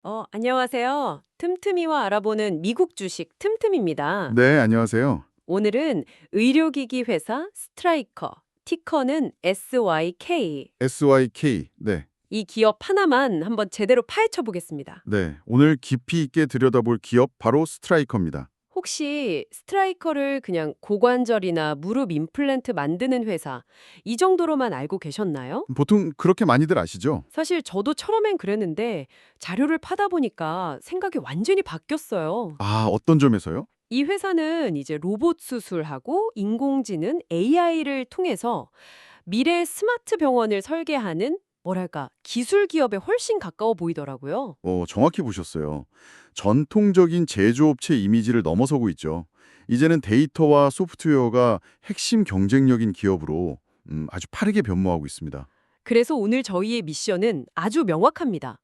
안녕하세요. 틈틈이와 알아보는 미국 주식 틈틈입니다. 네, 안녕하세요. 오늘은 의료기기 회사 스트라이커, 티커는 SYK. SYK. 네. 이 기업 하나만 한번 제대로 파헤쳐 보겠습니다. 네. 오늘 깊이 있게 들여다볼 기업 바로 스트라이커입니다. 혹시 스트라이커를 그냥 고관절이나 무릎 임플란트 만드는 회사, 이 정도로만 알고 계셨나요? 보통 그렇게 많이들 아시죠? 사실 저도 처음엔 그랬는데 자료를 파다 보니까 생각이 완전히 바뀌었어요. 아, 어떤 점에서요? 이 회사는 이제 로봇 수술하고 인공지능 AI를 통해서 미래 스마트 병원을 설계하는 뭐랄까 기술 기업에 훨씬 가까워 보이더라고요. 정확히 보셨어요. 전통적인 제조업체 이미지를 넘어서고 있죠. 이제는 데이터와 소프트웨어가 핵심 경쟁력인 기업으로 아주 빠르게 변모하고 있습니다. 그래서 오늘 저희의 미션은 아주 명확합니다.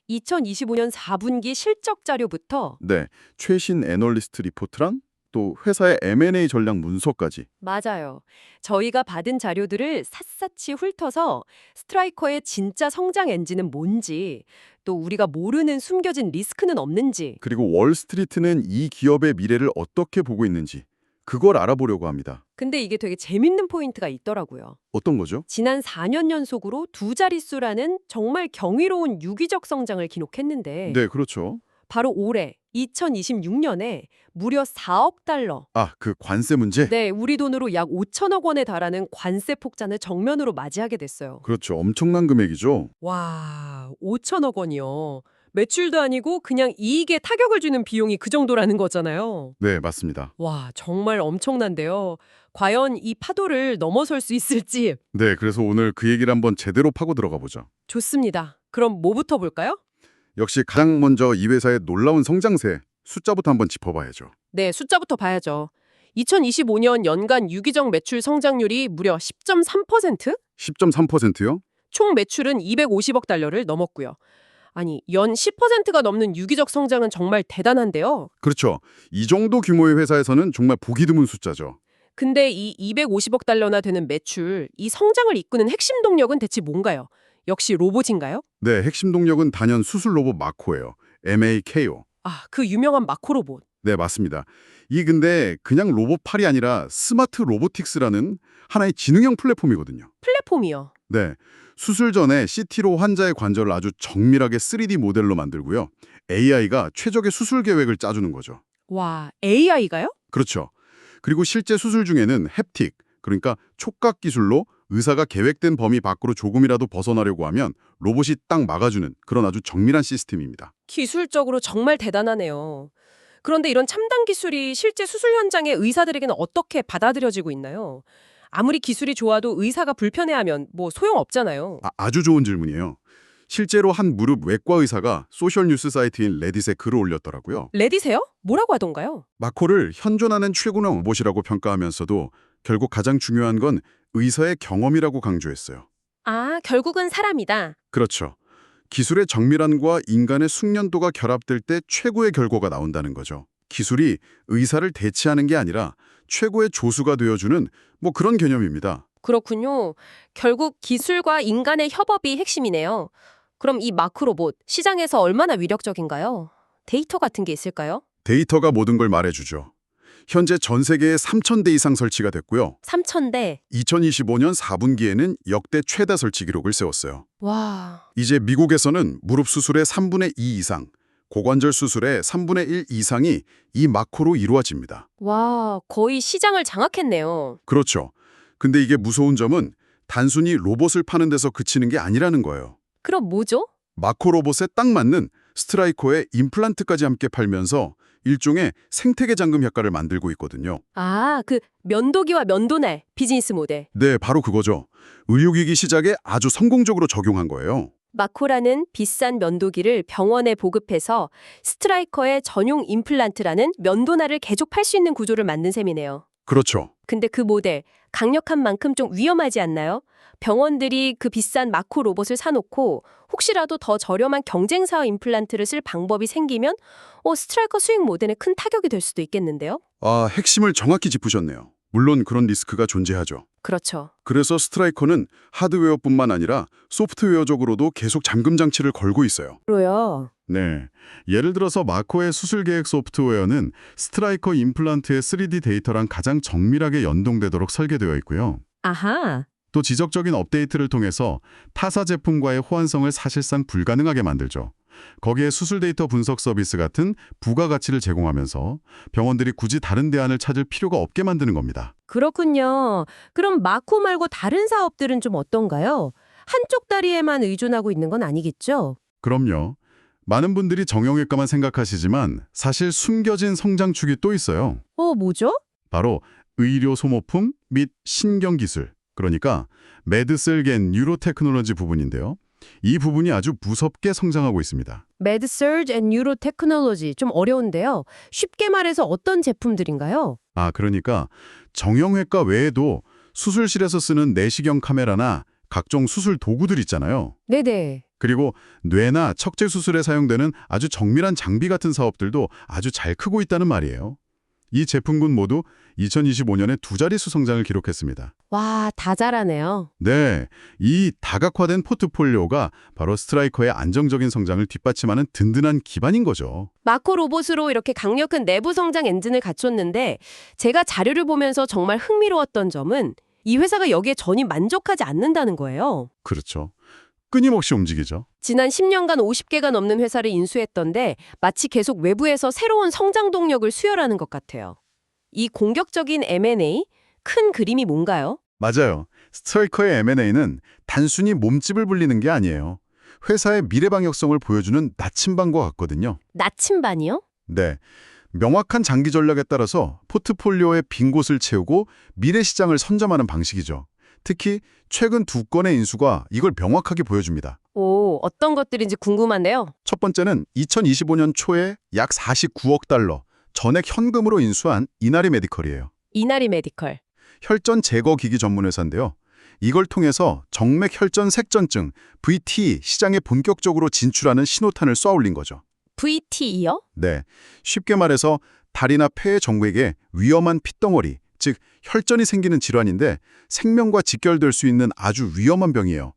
2025년 4분기 실적 자료부터 네. 최신 애널리스트 리포트랑 또 회사의 M&A 전략 문서까지. 맞아요. 저희가 받은 자료들을 샅샅이 훑어서 스트라이커의 진짜 성장 엔진은 뭔지, 또 우리가 모르는 숨겨진 리스크는 없는지, 그리고 월스트리트는 이 기업의 미래를 어떻게 보고 있는지 그걸 알아보려고 합니다. 근데 이게 되게 재밌는 포인트가 있더라고요. 어떤 거죠? 지난 4년 연속으로 두 자릿수라는 정말 경이로운 유기적 성장을 기록했는데 네, 그렇죠. 바로 올해 2026년에 무려 4억 달러. 아, 그 관세 문제? 네, 우리 돈으로 약 5천억 원에 달하는 관세 폭탄을 정면으로 맞이하게 됐어요. 그렇죠. 엄청난 금액이죠. 와, 5천억 원이요. 매출도 아니고 그냥 이익에 타격을 주는 비용이 그 정도라는 거잖아요. 네, 맞습니다. 와, 정말 엄청난데요. 과연 이 파도를 넘어설 수 있을지 네, 그래서 오늘 그 얘기를 한번 제대로 파고 들어가 보죠. 좋습니다. 그럼 뭐부터 볼까요? 역시 가장 먼저 이 회사의 놀라운 성장세, 숫자부터 한번 짚어봐야죠. 네, 숫자부터 봐야죠. 2025년 연간 유기적 매출 성장률이 무려 10.3%? 10.3%요? 총 매출은 250억 달러를 넘었고요. 아니, 연 10%가 넘는 유기적 성장은 정말 대단한데요. 그렇죠. 이 정도 규모의 회사에서는 정말 보기 드문 숫자죠. 근데 이 250억 달러나 되는 매출, 이 성장을 이끄는 핵심 동력은 대체 뭔가요? 역시 로봇인가요? 네, 핵심 동력은 단연 수술 로봇 마코예요. MAKO. 아, 그 유명한 마코 로봇. 네, 맞습니다. 이 근데 그냥 로봇팔이 아니라 스마트 로보틱스라는 하나의 지능형 플랫폼이거든요. 플랫폼이요. 네, 수술 전에 CT로 환자의 관절을 아주 정밀하게 3D 모델로 만들고요. AI가 최적의 수술 계획을 짜주는 거죠. 와, AI가요? 그렇죠. 그리고 실제 수술 중에는 햅틱, 그러니까 촉각 기술로 의사가 계획된 범위 밖으로 조금이라도 벗어나려고 하면 로봇이 딱 막아주는 그런 아주 정밀한 시스템입니다. 기술적으로 정말 대단하네요. 그런데 이런 첨단 기술이 실제 수술 현장의 의사들에게는 어떻게 받아들여지고 있나요? 아무리 기술이 좋아도 의사가 불편해하면 뭐 소용없잖아요. 아주 좋은 질문이에요. 실제로 한 무릎 외과 의사가 소셜뉴스 사이트인 레딧에 글을 올렸더라고요. 레디세요? 뭐라고 하던가요? 마코를 현존하는 최고의 로봇이라고 평가하면서도 결국 가장 중요한 건 의사의 경험이라고 강조했어요. 아, 결국은 사람이다. 그렇죠. 기술의 정밀함과 인간의 숙련도가 결합될 때 최고의 결과가 나온다는 거죠. 기술이 의사를 대체하는 게 아니라 최고의 조수가 되어주는 뭐 그런 개념입니다. 그렇군요. 결국 기술과 인간의 협업이 핵심이네요. 그럼 이 마크 로봇 시장에서 얼마나 위력적인가요? 데이터 같은 게 있을까요? 데이터가 모든 걸 말해주죠. 현재 전 세계에 3,000대 이상 설치가 됐고요. 3,000대. 2025년 4분기에는 역대 최다 설치 기록을 세웠어요. 와, 이제 미국에서는 무릎 수술의 3분의 2 이상, 고관절 수술의 3분의 1 이상이 이 마코로 이루어집니다. 와, 거의 시장을 장악했네요. 그렇죠. 근데 이게 무서운 점은 단순히 로봇을 파는 데서 그치는 게 아니라는 거예요. 그럼 뭐죠? 마코 로봇에 딱 맞는 스트라이커의 임플란트까지 함께 팔면서 일종의 생태계 잠금 효과를 만들고 있거든요. 아, 그 면도기와 면도날 비즈니스 모델. 네, 바로 그거죠. 의료기기 시작에 아주 성공적으로 적용한 거예요. 마코라는 비싼 면도기를 병원에 보급해서 스트라이커의 전용 임플란트라는 면도날을 계속 팔 수 있는 구조를 만든 셈이네요. 그렇죠. 근데 그 모델, 강력한 만큼 좀 위험하지 않나요? 병원들이 그 비싼 마코 로봇을 사놓고 혹시라도 더 저렴한 경쟁사 임플란트를 쓸 방법이 생기면 스트라이커 수익 모델에 큰 타격이 될 수도 있겠는데요? 핵심을 정확히 짚으셨네요. 물론 그런 리스크가 존재하죠. 그렇죠. 그래서 스트라이커는 하드웨어뿐만 아니라 소프트웨어적으로도 계속 잠금 장치를 걸고 있어요. 그래요. 네. 예를 들어서 마코의 수술 계획 소프트웨어는 스트라이커 임플란트의 3D 데이터랑 가장 정밀하게 연동되도록 설계되어 있고요. 아하. 또 지적적인 업데이트를 통해서 타사 제품과의 호환성을 사실상 불가능하게 만들죠. 거기에 수술 데이터 분석 서비스 같은 부가가치를 제공하면서 병원들이 굳이 다른 대안을 찾을 필요가 없게 만드는 겁니다. 그렇군요. 그럼 마코 말고 다른 사업들은 좀 어떤가요? 한쪽 다리에만 의존하고 있는 건 아니겠죠? 그럼요. 많은 분들이 정형외과만 생각하시지만 사실 숨겨진 성장축이 또 있어요. 뭐죠? 바로 의료 소모품 및 신경기술, 그러니까 메드셀겐 뉴로테크놀로지 부분인데요. 이 부분이 아주 무섭게 성장하고 있습니다. 메드서지 앤 뉴로 테크놀로지 좀 어려운데요. 쉽게 말해서 어떤 제품들인가요? 그러니까 정형외과 외에도 수술실에서 쓰는 내시경 카메라나 각종 수술 도구들 있잖아요. 네네. 그리고 뇌나 척제 수술에 사용되는 아주 정밀한 장비 같은 사업들도 아주 잘 크고 있다는 말이에요. 이 제품군 모두 2025년에 두 자릿수 성장을 기록했습니다. 와, 다 잘하네요. 네, 이 다각화된 포트폴리오가 바로 스트라이커의 안정적인 성장을 뒷받침하는 든든한 기반인 거죠. 마코 로봇으로 이렇게 강력한 내부 성장 엔진을 갖췄는데 제가 자료를 보면서 정말 흥미로웠던 점은 이 회사가 여기에 전혀 만족하지 않는다는 거예요. 그렇죠. 끊임없이 움직이죠. 지난 10년간 50개가 넘는 회사를 인수했던데 마치 계속 외부에서 새로운 성장 동력을 수혈하는 것 같아요. 이 공격적인 M&A, 큰 그림이 뭔가요? 맞아요. 스트라이커의 M&A는 단순히 몸집을 불리는 게 아니에요. 회사의 미래 방향성을 보여주는 나침반과 같거든요. 나침반이요? 네. 명확한 장기 전략에 따라서 포트폴리오의 빈 곳을 채우고 미래 시장을 선점하는 방식이죠. 특히 최근 두 건의 인수가 이걸 명확하게 보여줍니다. 어떤 것들인지 궁금한데요. 첫 번째는 2025년 초에 약 49억 달러 전액 현금으로 인수한 이나리 메디컬이에요. 이나리 메디컬. 혈전 제거 기기 전문 회사인데요. 이걸 통해서 정맥 혈전 색전증 VT 시장에 본격적으로 진출하는 신호탄을 쏘아올린 거죠. VTE요? 네, 쉽게 말해서 다리나 폐의 정맥에 위험한 핏덩어리, 즉 혈전이 생기는 질환인데 생명과 직결될 수 있는 아주 위험한 병이에요.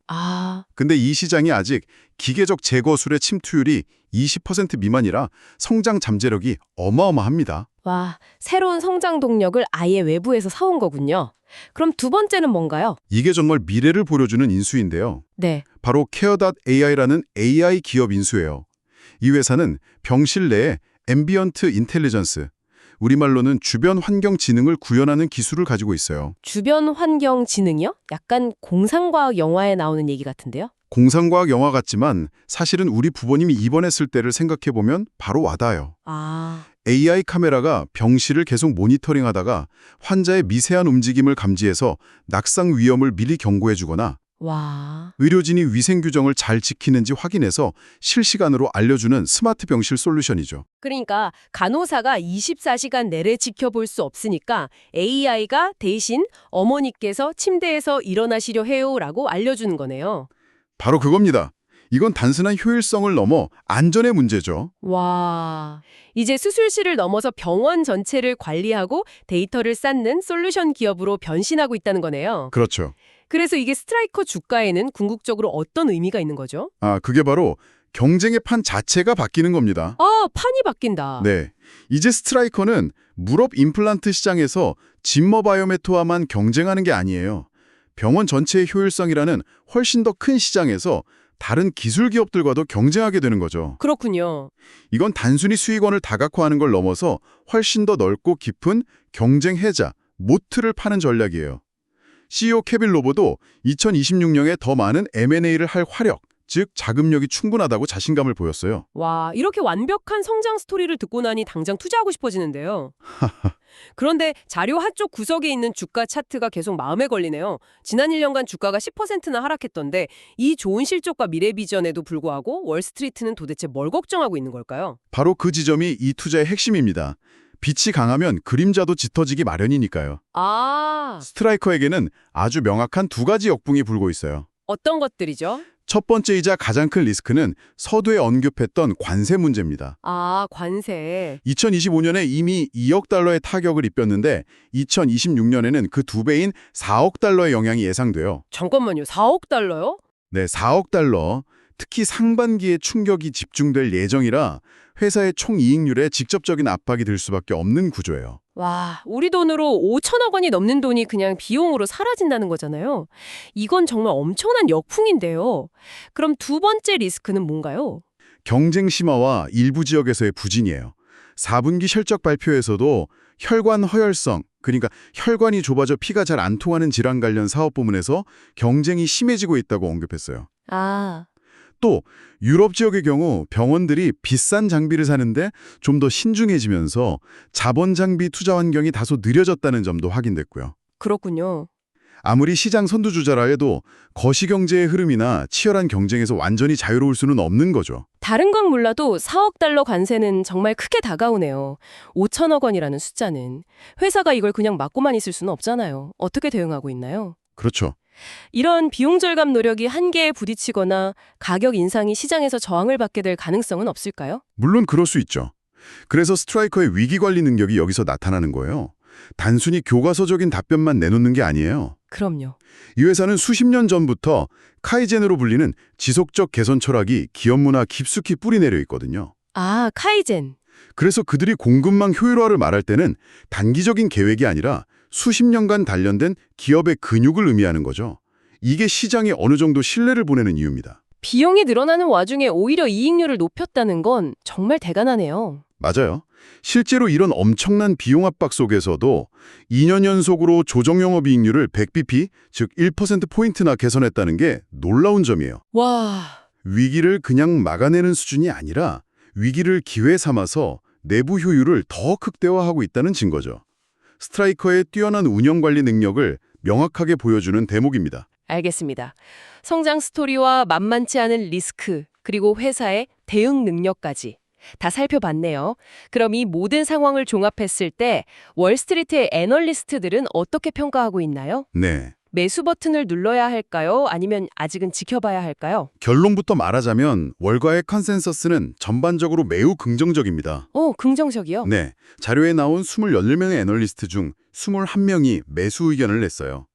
근데 이 시장이 아직 기계적 제거술의 침투율이 20% 미만이라 성장 잠재력이 어마어마합니다. 와, 새로운 성장 동력을 아예 외부에서 사온 거군요. 그럼 두 번째는 뭔가요? 이게 정말 미래를 보여주는 인수인데요. 네. 바로 Care.ai라는 AI 기업 인수예요. 이 회사는 병실 내에 앰비언트 인텔리전스, 우리말로는 주변 환경 지능을 구현하는 기술을 가지고 있어요. 주변 환경 지능이요? 약간 공상과학 영화에 나오는 얘기 같은데요? 공상과학 영화 같지만 사실은 우리 부모님이 입원했을 때를 생각해보면 바로 와닿아요. AI 카메라가 병실을 계속 모니터링하다가 환자의 미세한 움직임을 감지해서 낙상 위험을 미리 경고해주거나 와. 의료진이 위생 규정을 잘 지키는지 확인해서 실시간으로 알려주는 스마트 병실 솔루션이죠. 그러니까 간호사가 24시간 내내 지켜볼 수 없으니까 AI가 대신 어머니께서 침대에서 일어나시려 해요라고 알려주는 거네요. 바로 그겁니다. 이건 단순한 효율성을 넘어 안전의 문제죠. 와. 이제 수술실을 넘어서 병원 전체를 관리하고 데이터를 쌓는 솔루션 기업으로 변신하고 있다는 거네요. 그렇죠. 그래서 이게 스트라이커 주가에는 궁극적으로 어떤 의미가 있는 거죠? 그게 바로 경쟁의 판 자체가 바뀌는 겁니다. 판이 바뀐다. 네. 이제 스트라이커는 무릎 임플란트 시장에서 진머 바이오메트와만 경쟁하는 게 아니에요. 병원 전체의 효율성이라는 훨씬 더 큰 시장에서 다른 기술 기업들과도 경쟁하게 되는 거죠. 그렇군요. 이건 단순히 수익원을 다각화하는 걸 넘어서 훨씬 더 넓고 깊은 경쟁 해자, 모트를 파는 전략이에요. CEO 케빈 로버도 2026년에 더 많은 M&A를 할 화력, 즉 자금력이 충분하다고 자신감을 보였어요. 와, 이렇게 완벽한 성장 스토리를 듣고 나니 당장 투자하고 싶어지는데요. 그런데 자료 한쪽 구석에 있는 주가 차트가 계속 마음에 걸리네요. 지난 1년간 주가가 10%나 하락했던데 이 좋은 실적과 미래 비전에도 불구하고 월스트리트는 도대체 뭘 걱정하고 있는 걸까요? 바로 그 지점이 이 투자의 핵심입니다. 빛이 강하면 그림자도 짙어지기 마련이니까요. 스트라이커에게는 아주 명확한 두 가지 역풍이 불고 있어요. 어떤 것들이죠? 첫 번째이자 가장 큰 리스크는 서두에 언급했던 관세 문제입니다. 아, 관세. 2025년에 이미 2억 달러의 타격을 입혔는데 2026년에는 그 2배인 4억 달러의 영향이 예상돼요. 잠깐만요. 4억 달러요? 네, 4억 달러. 특히 상반기에 충격이 집중될 예정이라 회사의 총이익률에 직접적인 압박이 들 수밖에 없는 구조예요. 와, 우리 돈으로 5천억 원이 넘는 돈이 그냥 비용으로 사라진다는 거잖아요. 이건 정말 엄청난 역풍인데요. 그럼 두 번째 리스크는 뭔가요? 경쟁 심화와 일부 지역에서의 부진이에요. 4분기 실적 발표에서도 혈관 허혈성, 그러니까 혈관이 좁아져 피가 잘 안 통하는 질환 관련 사업 부문에서 경쟁이 심해지고 있다고 언급했어요. 아, 또 유럽 지역의 경우 병원들이 비싼 장비를 사는데 좀 더 신중해지면서 자본 장비 투자 환경이 다소 느려졌다는 점도 확인됐고요. 그렇군요. 아무리 시장 선두주자라 해도 거시경제의 흐름이나 치열한 경쟁에서 완전히 자유로울 수는 없는 거죠. 다른 건 몰라도 4억 달러 관세는 정말 크게 다가오네요. 5천억 원이라는 숫자는. 회사가 이걸 그냥 맞고만 있을 수는 없잖아요. 어떻게 대응하고 있나요? 그렇죠. 이런 비용 절감 노력이 한계에 부딪히거나 가격 인상이 시장에서 저항을 받게 될 가능성은 없을까요? 물론 그럴 수 있죠. 그래서 스트라이커의 위기관리 능력이 여기서 나타나는 거예요. 단순히 교과서적인 답변만 내놓는 게 아니에요. 그럼요. 이 회사는 수십 년 전부터 카이젠으로 불리는 지속적 개선 철학이 기업 문화 깊숙이 뿌리내려 있거든요. 아, 카이젠. 그래서 그들이 공급망 효율화를 말할 때는 단기적인 계획이 아니라 수십 년간 단련된 기업의 근육을 의미하는 거죠. 이게 시장에 어느 정도 신뢰를 보내는 이유입니다. 비용이 늘어나는 와중에 오히려 이익률을 높였다는 건 정말 대단하네요. 맞아요. 실제로 이런 엄청난 비용 압박 속에서도 2년 연속으로 조정 영업이익률을 100bp, 즉 1%포인트나 개선했다는 게 놀라운 점이에요. 와, 위기를 그냥 막아내는 수준이 아니라 위기를 기회 삼아서 내부 효율을 더 극대화하고 있다는 증거죠. 스트라이커의 뛰어난 운영 관리 능력을 명확하게 보여주는 대목입니다. 알겠습니다. 성장 스토리와 만만치 않은 리스크, 그리고 회사의 대응 능력까지 다 살펴봤네요. 그럼 이 모든 상황을 종합했을 때 월스트리트의 애널리스트들은 어떻게 평가하고 있나요? 네. 매수 버튼을 눌러야 할까요? 아니면 아직은 지켜봐야 할까요? 결론부터 말하자면 월가의 컨센서스는 전반적으로 매우 긍정적입니다. 긍정적이요? 네. 자료에 나온 28명의 애널리스트 중 21명이 매수 의견을 냈어요.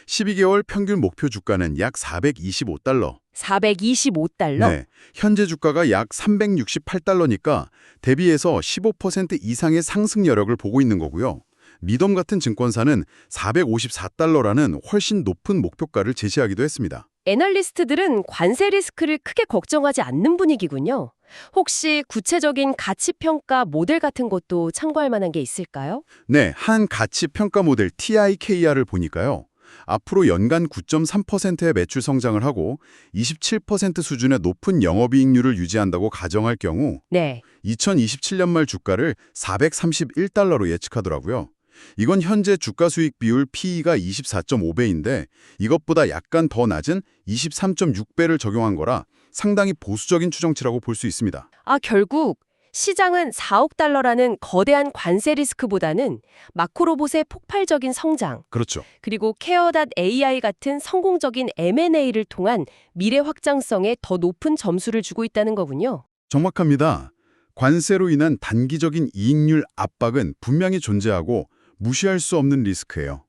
12개월 평균 목표 주가는 약 425달러. 425달러? 네. 현재 주가가 약 368달러니까 대비해서 15% 이상의 상승 여력을 보고 있는 거고요. 미덤 같은 증권사는 454달러라는 훨씬 높은 목표가를 제시하기도 했습니다. 애널리스트들은 관세 리스크를 크게 걱정하지 않는 분위기군요. 혹시 구체적인 가치평가 모델 같은 것도 참고할 만한 게 있을까요? 네, 한 가치 평가 모델 TIKR을 보니까요. 앞으로 연간 9.3%의 매출 성장을 하고 27% 수준의 높은 영업이익률을 유지한다고 가정할 경우 네. 2027년 말 주가를 431달러로 예측하더라고요. 이건 현재 주가 수익 비율 PE가 24.5배인데 이것보다 약간 더 낮은 23.6배를 적용한 거라 상당히 보수적인 추정치라고 볼 수 있습니다. 아, 결국 시장은 4억 달러라는 거대한 관세 리스크보다는 마코로봇의 폭발적인 성장, 그렇죠. 그리고 케어.ai 같은 성공적인 M&A를 통한 미래 확장성에 더 높은 점수를 주고 있다는 거군요. 정확합니다. 관세로 인한 단기적인 이익률 압박은 분명히 존재하고 무시할 수 없는 리스크예요.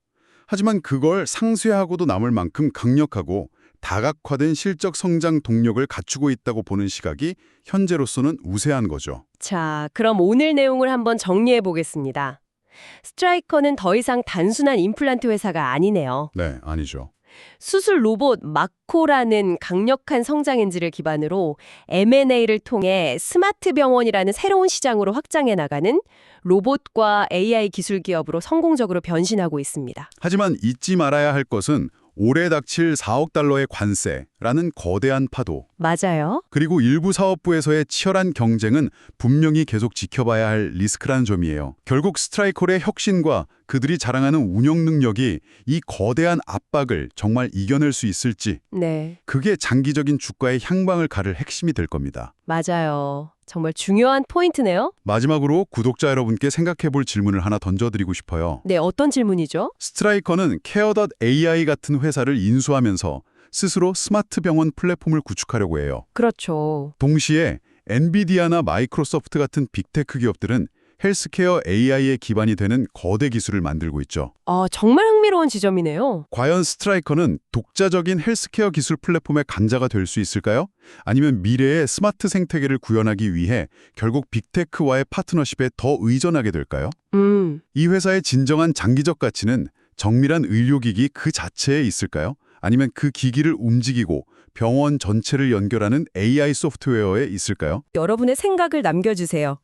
하지만 그걸 상쇄하고도 남을 만큼 강력하고 다각화된 실적 성장 동력을 갖추고 있다고 보는 시각이 현재로서는 우세한 거죠. 자, 그럼 오늘 내용을 한번 정리해 보겠습니다. 스트라이커는 더 이상 단순한 임플란트 회사가 아니네요. 네, 아니죠. 수술 로봇 마코라는 강력한 성장 엔진을 기반으로 M&A를 통해 스마트 병원이라는 새로운 시장으로 확장해 나가는 로봇과 AI 기술 기업으로 성공적으로 변신하고 있습니다. 하지만 잊지 말아야 할 것은 올해 닥칠 4억 달러의 관세라는 거대한 파도, 맞아요. 그리고 일부 사업부에서의 치열한 경쟁은 분명히 계속 지켜봐야 할 리스크라는 점이에요. 결국 스트라이커의 혁신과 그들이 자랑하는 운영 능력이 이 거대한 압박을 정말 이겨낼 수 있을지, 네, 그게 장기적인 주가의 향방을 가를 핵심이 될 겁니다. 맞아요. 정말 중요한 포인트네요. 마지막으로 구독자 여러분께 생각해 볼 질문을 하나 던져드리고 싶어요. 네, 어떤 질문이죠? 스트라이커는 케어.ai 같은 회사를 인수하면서 스스로 스마트 병원 플랫폼을 구축하려고 해요. 그렇죠. 동시에 엔비디아나 마이크로소프트 같은 빅테크 기업들은 헬스케어 AI에 기반이 되는 거대 기술을 만들고 있죠. 정말 흥미로운 지점이네요. 과연 스트라이커는 독자적인 헬스케어 기술 플랫폼의 간자가 될 수 있을까요? 아니면 미래의 스마트 생태계를 구현하기 위해 결국 빅테크와의 파트너십에 더 의존하게 될까요? 이 회사의 진정한 장기적 가치는 정밀한 의료기기 그 자체에 있을까요? 아니면 그 기기를 움직이고 병원 전체를 연결하는 AI 소프트웨어에 있을까요? 여러분의 생각을 남겨주세요.